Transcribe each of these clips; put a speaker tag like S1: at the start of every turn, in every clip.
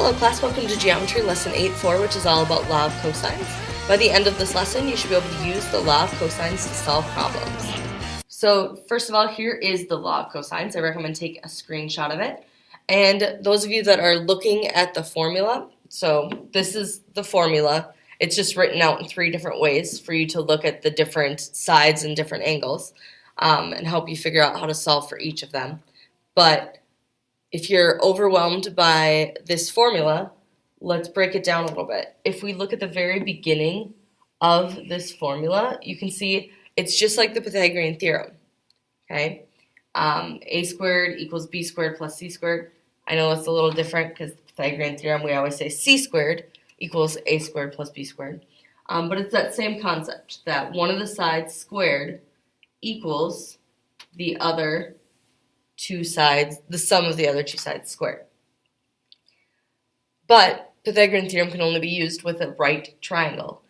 S1: Hello class, welcome to Geometry Lesson 8.4, which is all about Law of Cosines. By the end of this lesson, you should be able to use the Law of Cosines to solve problems. So first of all, here is the Law of Cosines. I recommend take a screenshot of it. And those of you that are looking at the formula, so this is the formula. It's just written out in 3 different ways for you to look at the different sides and different angles and help you figure out how to solve for each of them. But if you're overwhelmed by this formula, let's break it down a little bit. If we look at the very beginning of this formula, you can see it's just like the Pythagorean theorem, okay? A squared equals b squared plus c squared. I know it's a little different because the Pythagorean theorem, we always say c squared equals a squared plus b squared. But it's that same concept, that one of the sides squared equals the other two sides, the sum of the other two sides squared. But Pythagorean theorem can only be used with a right triangle.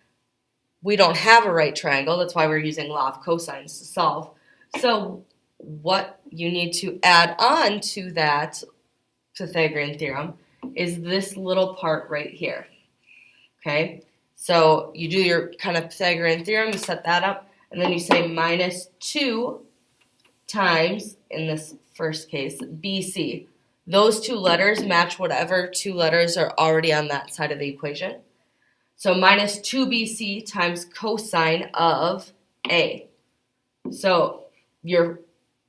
S1: We don't have a right triangle, that's why we're using Law of Cosines to solve. So what you need to add on to that Pythagorean theorem is this little part right here. Okay? So you do your kind of Pythagorean theorem, you set that up, and then you say minus 2 times, in this first case, BC. Those 2 letters match whatever 2 letters are already on that side of the equation. So minus 2BC times cosine of A. So your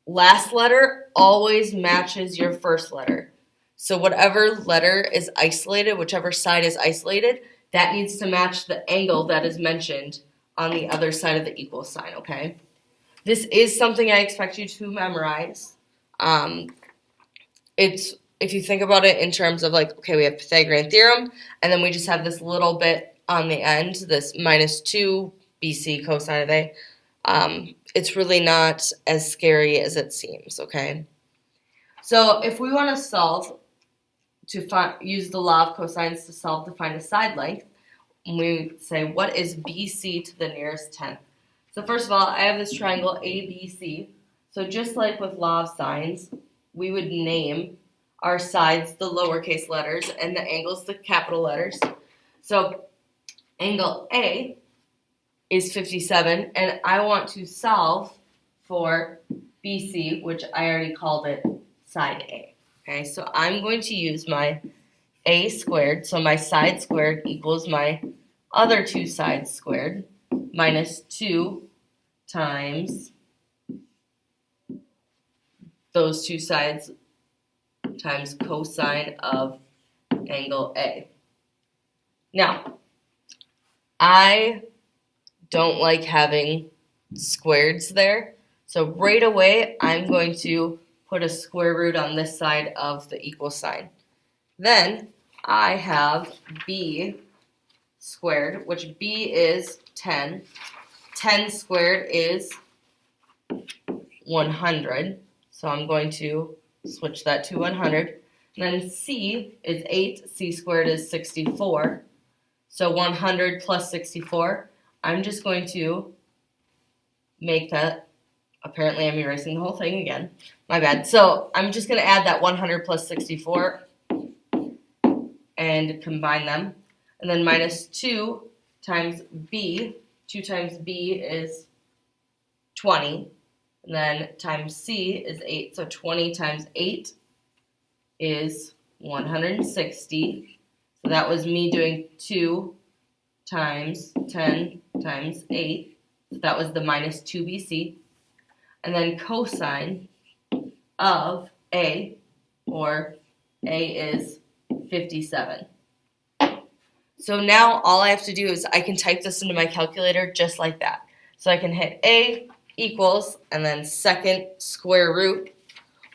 S1: last letter always matches your first letter. So whatever letter is isolated, whichever side is isolated, that needs to match the angle that is mentioned on the other side of the equal sign, okay? This is something I expect you to memorize. If you think about it in terms of like, okay, we have Pythagorean theorem, and then we just have this little bit on the end, this minus 2 BC cosine of A. It's really not as scary as it seems, okay? So if we want to solve, use the law of cosines to solve to find a side length, we say, what is BC to the nearest tenth? So first of all, I have this triangle ABC. So just like with law of sines, we would name our sides the lowercase letters and the angles the capital letters. So angle A is 57, and I want to solve for BC, which I already called it side A. Okay, so I'm going to use my A squared, so my side squared equals my other 2 sides squared, minus 2 times those 2 sides times cosine of angle A. Now, I don't like having squareds there, so right away I'm going to put a square root on this side of the equal sign. Then I have B squared, which B is 10. 10 squared is 100. So I'm going to switch that to 100. And then C is 8. C squared is 64. So 100 plus 64. I'm just going to make that, apparently I'm erasing the whole thing again. My bad. So I'm just going to add that 100 plus 64 and combine them. And then minus 2 times B. 2 times B is 20. And then times C is 8. So 20 times 8 is 160. So that was me doing 2 times 10 times 8. So that was the minus 2BC. And then cosine of A, or A is 57. So now all I have to do is I can type this into my calculator just like that. So I can hit A equals, and then second square root,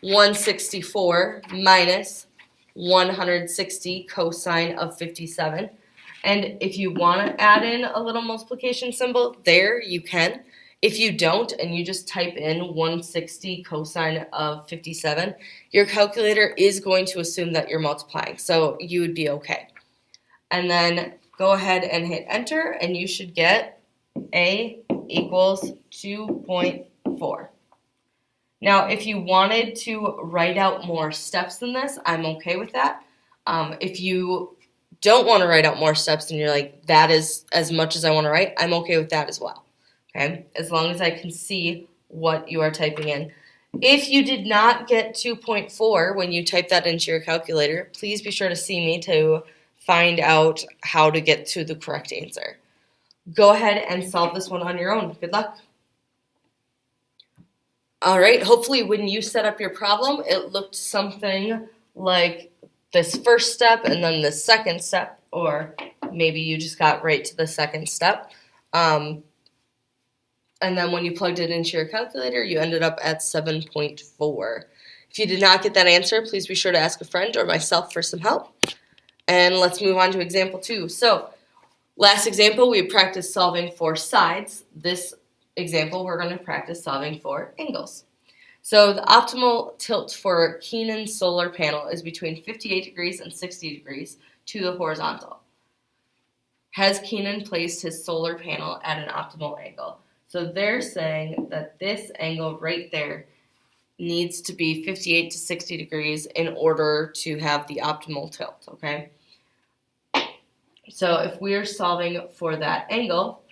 S1: 164 minus 160 cosine of 57. And if you want to add in a little multiplication symbol there, you can. If you don't, and you just type in 160 cosine of 57, your calculator is going to assume that you're multiplying, so you would be okay. And then go ahead and hit enter, and you should get A equals 2.4. Now, if you wanted to write out more steps than this, I'm okay with that. If you don't want to write out more steps and you're like, that is as much as I want to write, I'm okay with that as well. Okay, as long as I can see what you are typing in. If you did not get 2.4 when you type that into your calculator, please be sure to see me to find out how to get to the correct answer. Go ahead and solve this one on your own. Good luck. All right, hopefully when you set up your problem, it looked something like this first step and then the second step, or maybe you just got right to the second step. And then when you plugged it into your calculator, you ended up at 7.4. If you did not get that answer, please be sure to ask a friend or myself for some help. And let's move on to example 2. So, last example, we practiced solving for sides. This example, we're going to practice solving for angles. So, the optimal tilt for Keenan's solar panel is between 58 degrees and 60 degrees to the horizontal. Has Keenan placed his solar panel at an optimal angle? So they're saying that this angle right there needs to be 58 to 60 degrees in order to have the optimal tilt, okay? So if we're solving for that angle,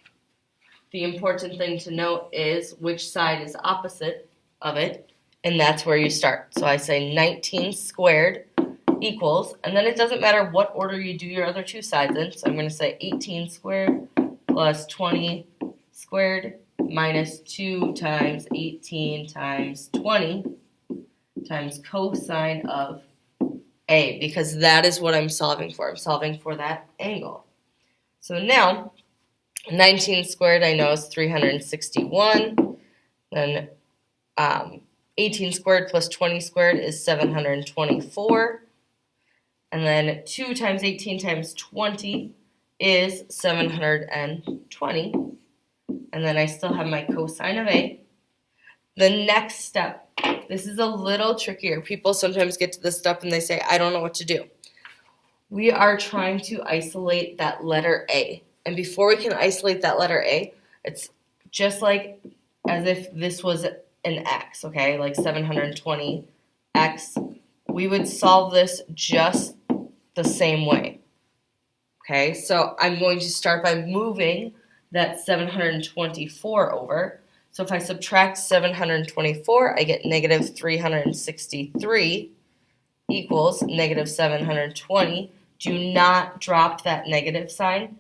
S1: the important thing to note is which side is opposite of it, and that's where you start. So I say 19 squared equals, and then it doesn't matter what order you do your other two sides in, so I'm going to say 18 squared plus 20 squared minus 2 times 18 times 20 times cosine of A, because that is what I'm solving for. I'm solving for that angle. So now, 19 squared I know is 361. Then 18 squared plus 20 squared is 724. And then 2 times 18 times 20 is 720. And then I still have my cosine of A. The next step, this is a little trickier. People sometimes get to this step and they say, I don't know what to do. We are trying to isolate that letter A. And before we can isolate that letter A, it's just like as if this was an x, okay, like 720x. We would solve this just the same way. Okay, so I'm going to start by moving that 724 over. So if I subtract 724, I get negative 363 equals negative 720. Do not drop that negative sign.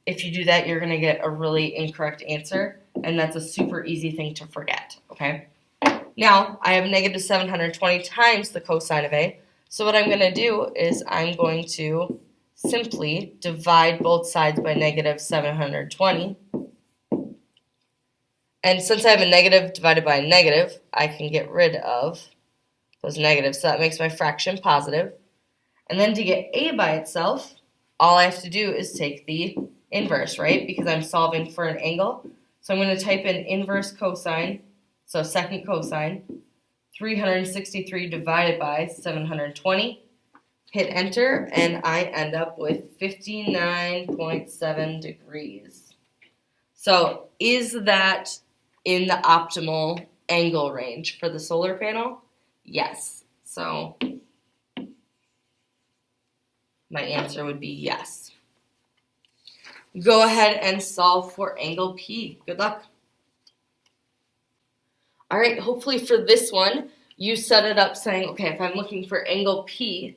S1: If you do that, you're going to get a really incorrect answer, and that's a super easy thing to forget, okay? Now, I have negative 720 times the cosine of A, so what I'm going to do is I'm going to simply divide both sides by negative 720. And since I have a negative divided by a negative, I can get rid of those negatives. So that makes my fraction positive. And then to get A by itself, all I have to do is take the inverse, right? Because I'm solving for an angle. So I'm going to type in inverse cosine, so second cosine, 363 divided by 720. Hit enter, and I end up with 59.7 degrees. So is that in the optimal angle range for the solar panel? Yes. So my answer would be yes. Go ahead and solve for angle P. Good luck. All right, hopefully for this one, you set it up saying, okay, if I'm looking for angle P,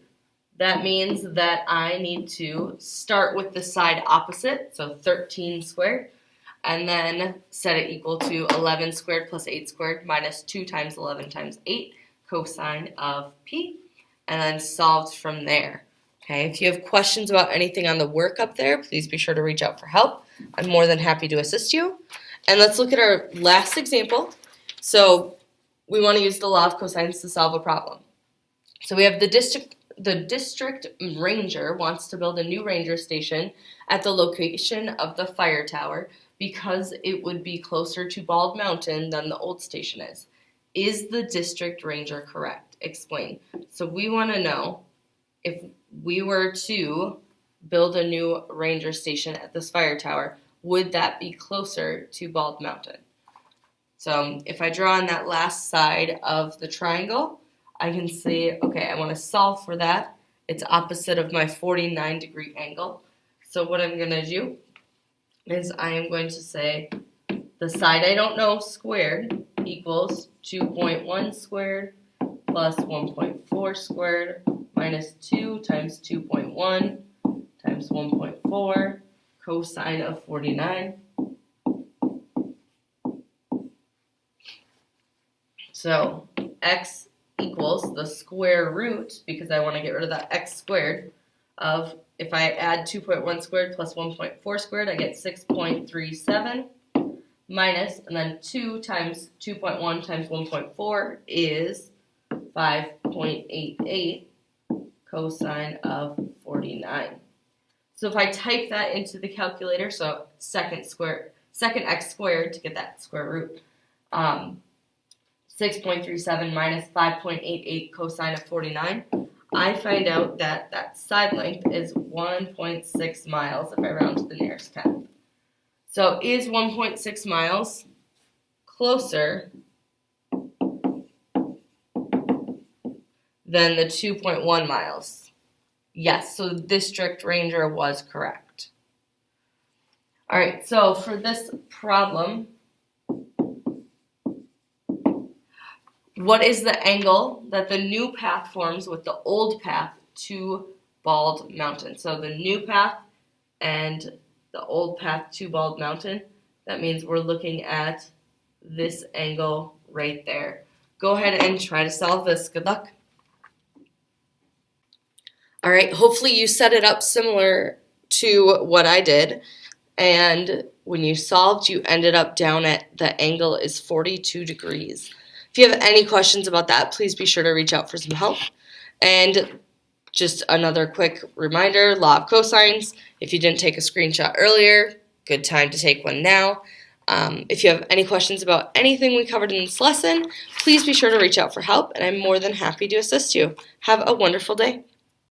S1: that means that I need to start with the side opposite, so 13 squared, and then set it equal to 11 squared plus 8 squared minus 2 times 11 times 8 cosine of P, and then solved from there. Okay, if you have questions about anything on the work up there, please be sure to reach out for help. I'm more than happy to assist you. And let's look at our last example. So we want to use the law of cosines to solve a problem. So we have the district ranger wants to build a new ranger station at the location of the fire tower because it would be closer to Bald Mountain than the old station is. Is the district ranger correct? Explain. So we want to know if we were to build a new ranger station at this fire tower, would that be closer to Bald Mountain? So if I draw on that last side of the triangle, I can see, okay, I want to solve for that. It's opposite of my 49-degree angle. So what I'm going to do is I am going to say the side I don't know squared equals 2.1 squared plus 1.4 squared minus 2 times 2.1 times 1.4 cosine of 49. So x equals the square root, because I want to get rid of that x squared, of, if I add 2.1 squared plus 1.4 squared, I get 6.37 minus, and then 2 times 2.1 times 1.4 is 5.88 cosine of 49. So if I type that into the calculator, so second x squared to get that square root, 6.37 minus 5.88 cosine of 49, I find out that that side length is 1.6 miles if I round to the nearest tenth. So is 1.6 miles closer than the 2.1 miles? Yes, so the District Ranger was correct. All right, so for this problem, what is the angle that the new path forms with the old path to Bald Mountain? So the new path and the old path to Bald Mountain, that means we're looking at this angle right there. Go ahead and try to solve this. Good luck. All right, hopefully you set it up similar to what I did, and when you solved, you ended up down at the angle is 42 degrees. If you have any questions about that, please be sure to reach out for some help. And just another quick reminder, Law of Cosines. If you didn't take a screenshot earlier, good time to take one now. If you have any questions about anything we covered in this lesson, please be sure to reach out for help, and I'm more than happy to assist you. Have a wonderful day.